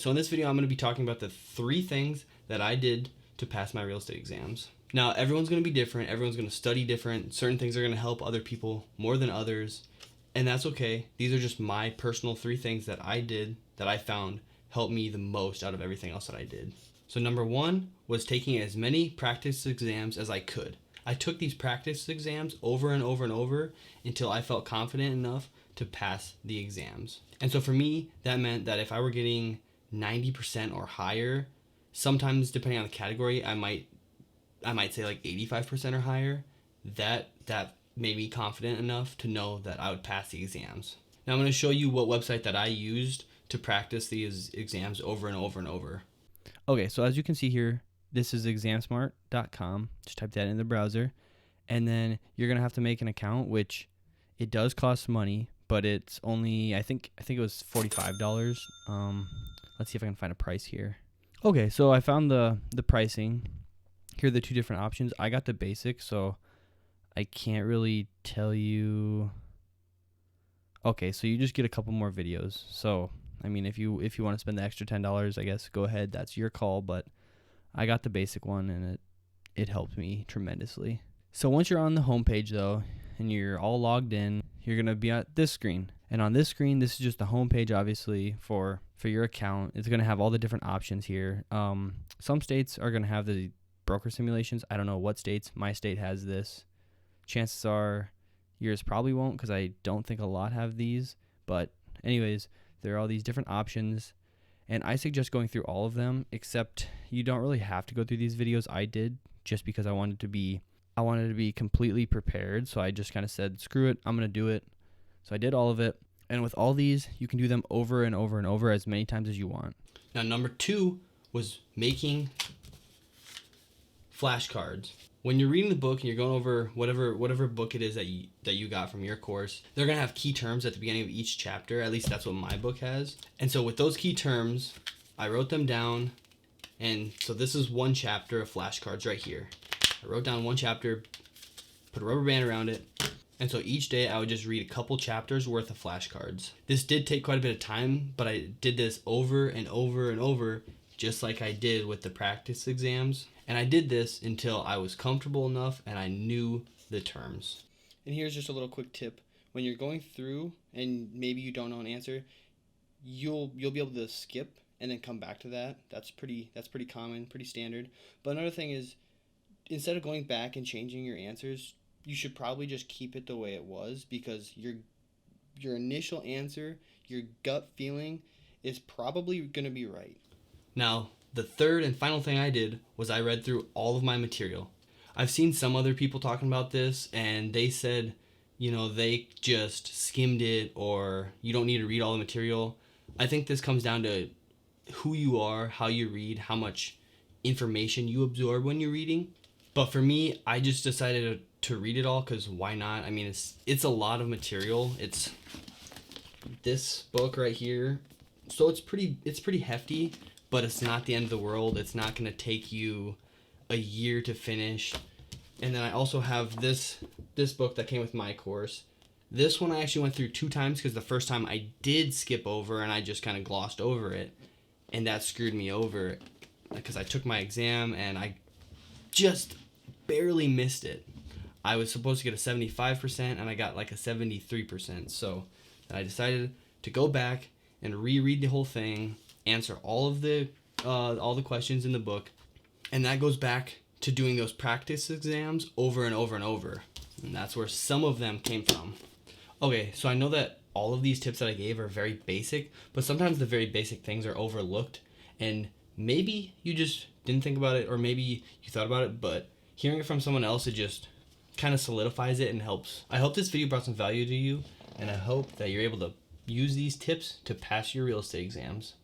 So in this video, I'm going to be talking about the 3 things that I did to pass my real estate exams. Now, everyone's going to be different. Everyone's going to study different. Certain things are going to help other people more than others, and that's okay. These are just my personal 3 things that I did that I found helped me the most out of everything else that I did. So number 1 was taking as many practice exams as I could. I took these practice exams over and over and over until I felt confident enough to pass the exams. And so for me, that meant that if I were getting 90% or higher, sometimes depending on the category, I might say like 85% or higher. That made me confident enough to know that I would pass the exams. Now I'm going to show you what website that I used to practice these exams over and over and over. Okay, so as you can see here, this is examsmart.com. Just type that in the browser, and then you're gonna have to make an account, which it does cost money, but it's only I think it was $45. Let's see if I can find a price here. Okay, so I found the pricing. Here are the 2 different options. I got the basic, so I can't really tell you. Okay, so you just get a couple more videos. So I mean, if you want to spend the extra $10, I guess go ahead. That's your call. But I got the basic one, and it helped me tremendously. So once you're on the homepage though, and you're all logged in, you're gonna be at this screen. And on this screen, this is just the homepage, obviously for your account. It's gonna have all the different options here. Some states are gonna have the broker simulations. I don't know what states. My state has this. Chances are yours probably won't, because I don't think a lot have these. But anyways, there are all these different options, and I suggest going through all of them, except you don't really have to go through these videos. I did, just because I wanted to be completely prepared. So I just kind of said, screw it, I'm going to do it. So I did all of it. And with all these, you can do them over and over and over as many times as you want. Now, number 2 was making flashcards. When you're reading the book and you're going over whatever book it is that you got from your course, they're going to have key terms at the beginning of each chapter. At least that's what my book has. And so with those key terms, I wrote them down. And so this is one chapter of flashcards right here. I wrote down one chapter, put a rubber band around it. And so each day I would just read a couple chapters worth of flashcards. This did take quite a bit of time, but I did this over and over and over, just like I did with the practice exams. And I did this until I was comfortable enough and I knew the terms. And here's just a little quick tip. When you're going through and maybe you don't know an answer, you'll be able to skip and then come back to that. That's pretty common, pretty standard. But another thing is, instead of going back and changing your answers, you should probably just keep it the way it was, because your initial answer, your gut feeling, is probably going to be right. Now, the third and final thing I did was I read through all of my material. I've seen some other people talking about this, and they said, they just skimmed it, or you don't need to read all the material. I think this comes down to who you are, how you read, how much information you absorb when you're reading. But for me, I just decided to read it all, because why not? I mean, it's a lot of material. It's this book right here. So it's pretty hefty, but it's not the end of the world. It's not going to take you a year to finish. And then I also have this book that came with my course. This one I actually went through 2 times, because the first time I did skip over and I just kind of glossed over it. And that screwed me over, because I took my exam and I just barely missed it. I was supposed to get a 75% and I got like a 73%. So I decided to go back and reread the whole thing, answer all the questions in the book, and that goes back to doing those practice exams over and over and over. And that's where some of them came from. Okay, so I know that all of these tips that I gave are very basic, but sometimes the very basic things are overlooked, and maybe you just didn't think about it, or maybe you thought about it, but hearing it from someone else, it just kind of solidifies it and helps. I hope this video brought some value to you, and I hope that you're able to use these tips to pass your real estate exams.